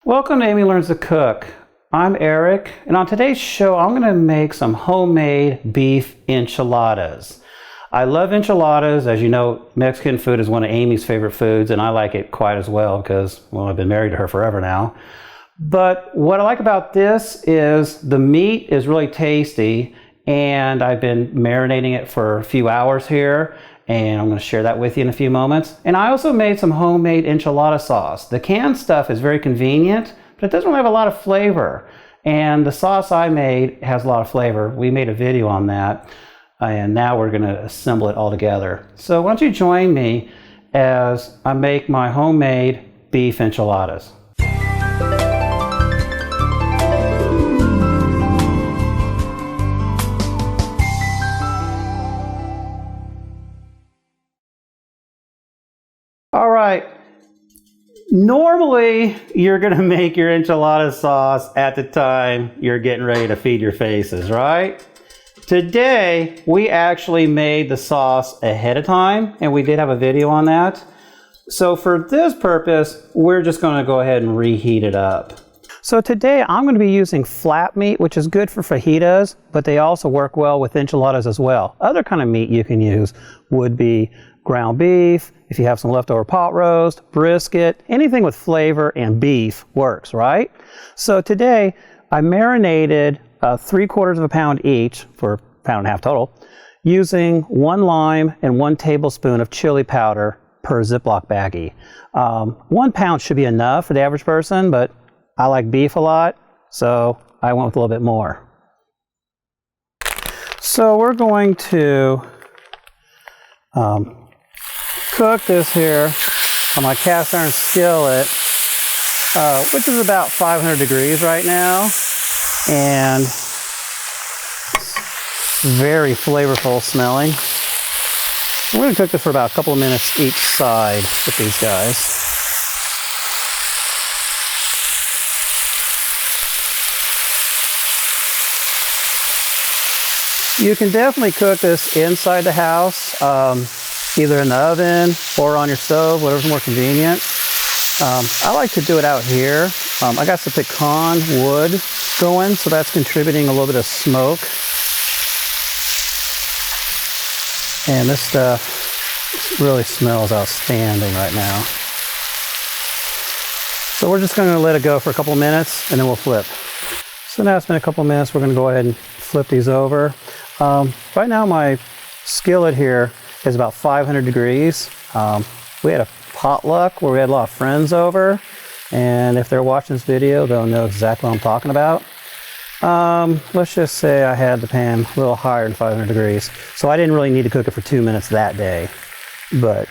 Welcome to Amy Learns to Cook. I'm Eric, and on today's show, I'm going to make some homemade beef enchiladas. I love enchiladas. As you know, Mexican food is one of Amy's favorite foods, and I like it quite as well because, well, I've been married to her forever now. But what I like about this is the meat is really tasty, and I've been marinating it for a few hours here, and I'm going to share that with you in a few moments. And I also made some homemade enchilada sauce. The canned stuff is very convenient, but it doesn't really have a lot of flavor. And the sauce I made has a lot of flavor. We made a video on that, and now we're going to assemble it all together. So why don't you join me as I make my homemade beef enchiladas. All right, normally you're going to make your enchilada sauce at the time you're getting ready to feed your faces, right? Today, we actually made the sauce ahead of time, and we did have a video on that. So for this purpose, we're just going to go ahead and reheat it up. So today, I'm going to be using flat meat, which is good for fajitas, but they also work well with enchiladas as well. Other kind of meat you can use would be ground beef, if you have some leftover pot roast, brisket, anything with flavor and beef works, right? So today I marinated 3/4 pound each for 1.5 pounds total, using 1 lime and 1 tablespoon of chili powder per Ziploc baggie. 1 pound should be enough for the average person, but I like beef a lot, so I went with a little bit more. So we're going to cook this here on my cast iron skillet, which is about 500 degrees right now, and very flavorful smelling. We're going to cook this for about a couple of minutes each side with these guys. You can definitely cook this inside the house, either in the oven or on your stove, whatever's more convenient. I like to do it out here. I got some pecan wood going, so that's contributing a little bit of smoke. And this stuff really smells outstanding right now. So we're just going to let it go for a couple of minutes, and then we'll flip. So now it's been a couple of minutes. We're going to go ahead and flip these over. Right now my skillet here is about 500 degrees. We had a potluck where we had a lot of friends over, and if they're watching this video, they'll know exactly what I'm talking about. Let's just say I had the pan a little higher than 500 degrees, so I didn't really need to cook it for 2 minutes that day, but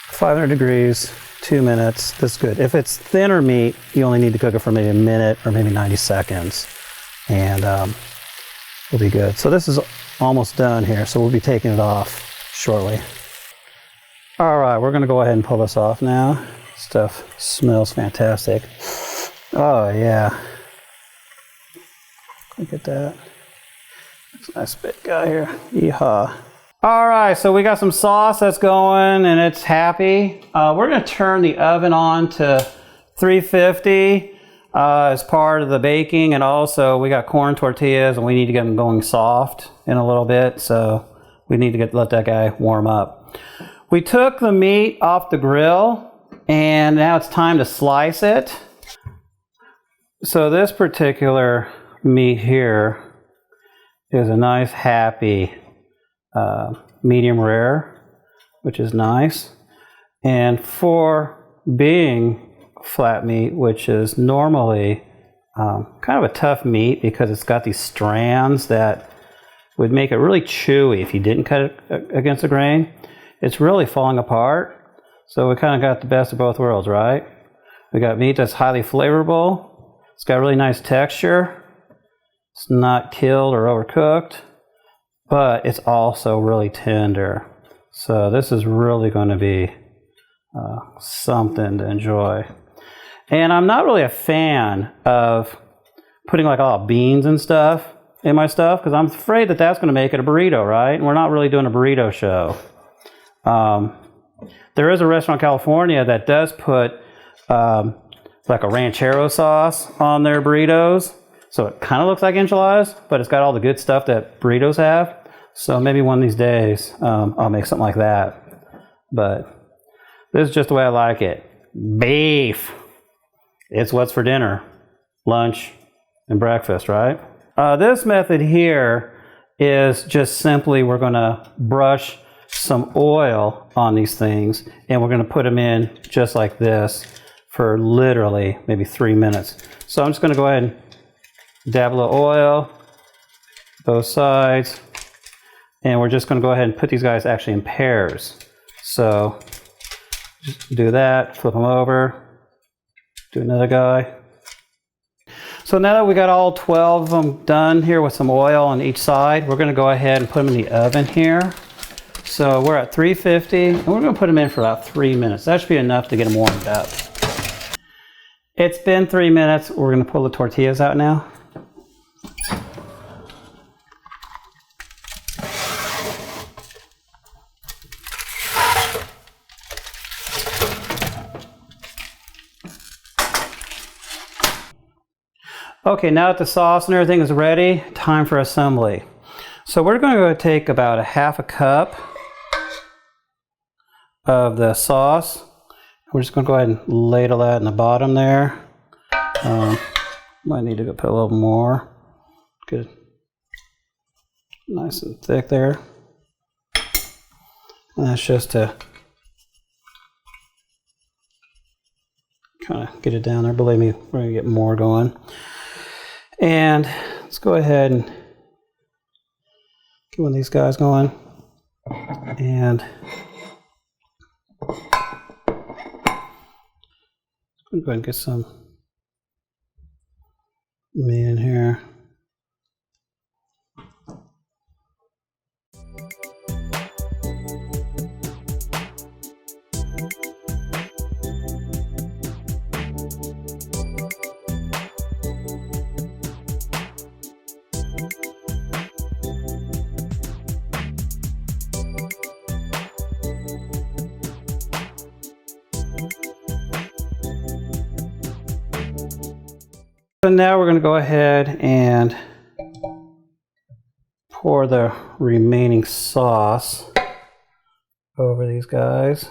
500 degrees, 2 minutes, that's good. If it's thinner meat, you only need to cook it for maybe a minute or maybe 90 seconds, and it'll be good. So this is almost done here, so we'll be taking it off shortly. All right, we're gonna go ahead and pull this off now. Stuff smells fantastic. Oh yeah. Look at that. That's a nice big guy here. Yeehaw. All right, so we got some sauce that's going and it's happy. We're gonna turn the oven on to 350. As part of the baking, and also we got corn tortillas and we need to get them going soft in a little bit, so we need to let that guy warm up. We took the meat off the grill and now it's time to slice it. So this particular meat here is a nice happy medium rare, which is nice, and for being flat meat, which is normally kind of a tough meat because it's got these strands that would make it really chewy if you didn't cut it against the grain. It's really falling apart. So we kind of got the best of both worlds, right? We got meat that's highly flavorful. It's got really nice texture. It's not killed or overcooked, but it's also really tender. So this is really going to be something to enjoy. And I'm not really a fan of putting like a lot of beans and stuff in my stuff because I'm afraid that that's going to make it a burrito, right? And we're not really doing a burrito show. There is a restaurant in California that does put like a ranchero sauce on their burritos. So it kind of looks like enchiladas, but it's got all the good stuff that burritos have. So maybe one of these days I'll make something like that. But this is just the way I like it. Beef. It's what's for dinner, lunch, and breakfast, right? This method here is just simply we're going to brush some oil on these things, and we're going to put them in just like this for literally maybe 3 minutes. So I'm just going to go ahead and dab a little oil, both sides, and we're just going to go ahead and put these guys actually in pairs. So just do that, flip them over, do another guy. So now that we got all 12 of them done here with some oil on each side, we're going to go ahead and put them in the oven here. So we're at 350, and we're going to put them in for about 3 minutes. That should be enough to get them warmed up. It's been 3 minutes. We're going to pull the tortillas out now. Okay, now that the sauce and everything is ready, time for assembly. So we're going to go take about a half a cup of the sauce. We're just going to go ahead and ladle that in the bottom there. Might need to put a little more. Good. Nice and thick there. And that's just to kind of get it down there. Believe me, we're going to get more going. And let's go ahead and get one of these guys going. And I'm going to go ahead and get some meat in here. So now we're going to go ahead and pour the remaining sauce over these guys.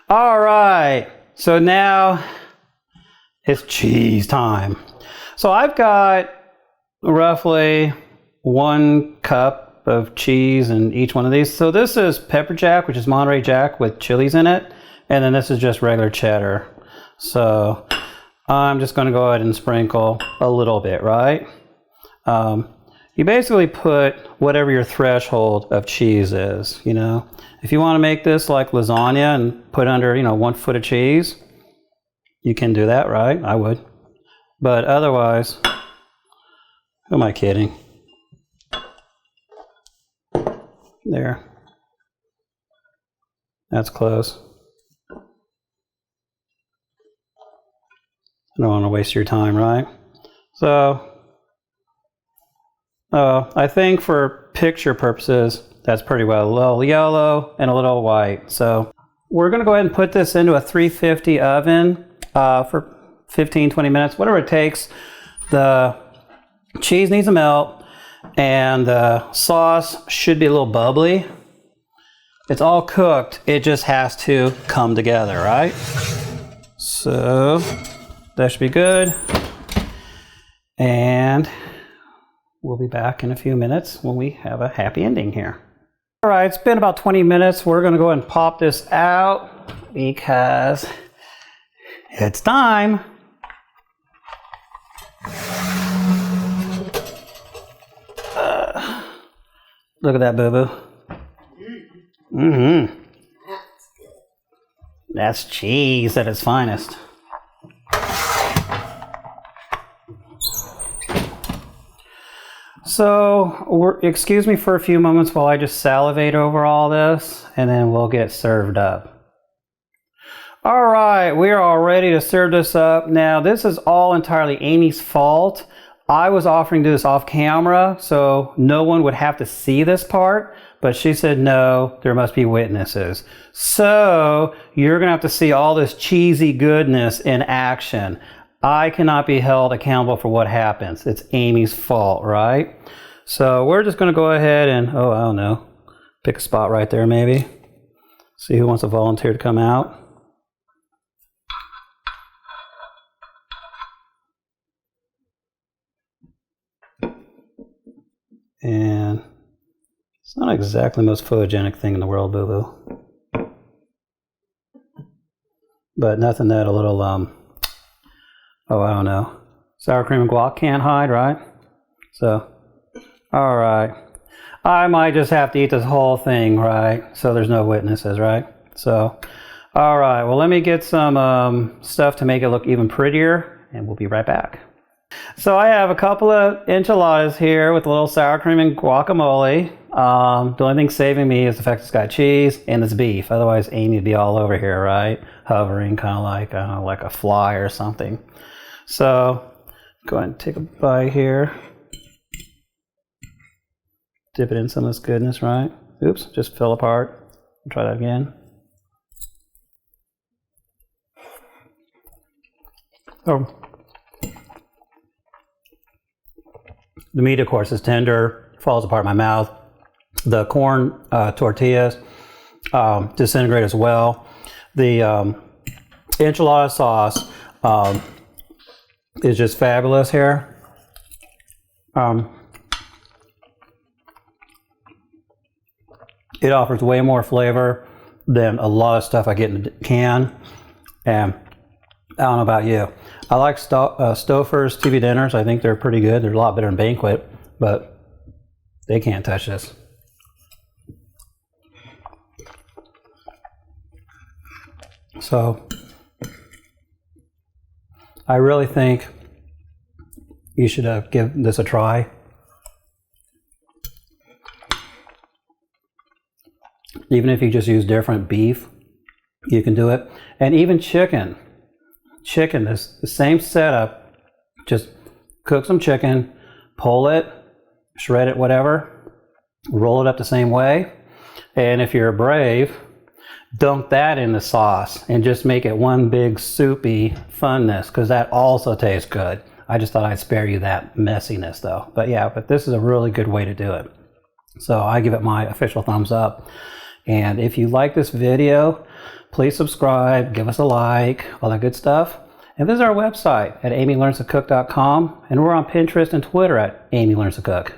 All right, so now it's cheese time. So I've got roughly 1 cup of cheese in each one of these. So this is pepper jack, which is Monterey Jack with chilies in it, and then this is just regular cheddar. So I'm just going to go ahead and sprinkle a little bit, right? You basically put whatever your threshold of cheese is, you know. If you want to make this like lasagna and put under, 1 foot of cheese, you can do that, right? I would. But otherwise, who am I kidding? There. That's close. I don't want to waste your time, right? So, I think for picture purposes, that's pretty well. A little yellow and a little white. So we're going to go ahead and put this into a 350 oven for 15-20 minutes, whatever it takes. The cheese needs to melt, and the sauce should be a little bubbly. It's all cooked. It just has to come together, right? So that should be good. And we'll be back in a few minutes when we have a happy ending here. All right, it's been about 20 minutes. We're going to go ahead and pop this out because it's time. Look at that, boo-boo. Mm-hmm. That's good. That's cheese at its finest. So, excuse me for a few moments while I just salivate over all this, and then we'll get served up. All right, we are all ready to serve this up. Now, this is all entirely Amy's fault. I was offering to do this off camera, so no one would have to see this part, but she said, no, there must be witnesses. So you're gonna have to see all this cheesy goodness in action. I cannot be held accountable for what happens. It's Amy's fault, right? So we're just gonna go ahead and, oh, I don't know, pick a spot right there maybe. See who wants to volunteer to come out. And it's not exactly the most photogenic thing in the world, boo-boo. But nothing that a little, oh, I don't know, sour cream and guac can't hide, right? So, all right. I might just have to eat this whole thing, right? So there's no witnesses, right? So, all right. Well, let me get some stuff to make it look even prettier, and we'll be right back. So I have a couple of enchiladas here with a little sour cream and guacamole. The only thing saving me is the fact it's got cheese and it's beef. Otherwise, Amy would be all over here, right? Hovering, kind of like, I don't know, like a fly or something. So go ahead and take a bite here. Dip it in some of this goodness, right? Oops, just fell apart. Try that again. Oh. The meat, of course, is tender, falls apart in my mouth. The corn tortillas disintegrate as well. The enchilada sauce is just fabulous here. It offers way more flavor than a lot of stuff I get in the can. And I don't know about you. I like Stouffer's TV dinners. I think they're pretty good. They're a lot better than Banquet, but they can't touch this. So I really think you should give this a try. Even if you just use different beef, you can do it. And even chicken. Chicken is the same setup. Just cook some chicken, pull it, shred it, whatever, roll it up the same way. And if you're brave, dunk that in the sauce and just make it one big soupy funness, because that also tastes good. I just thought I'd spare you that messiness though. But yeah, but this is a really good way to do it. So I give it my official thumbs up. And if you like this video, please subscribe, give us a like, all that good stuff. And visit our website at AmyLearnsToCook.com. And we're on Pinterest and Twitter at AmyLearnsToCook.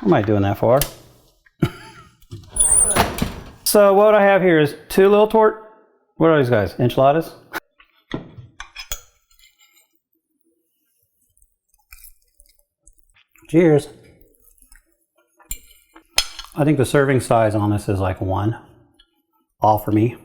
What am I doing that for? So what I have here is two little what are these guys? Enchiladas? Cheers. I think the serving size on this is like 1. All for me.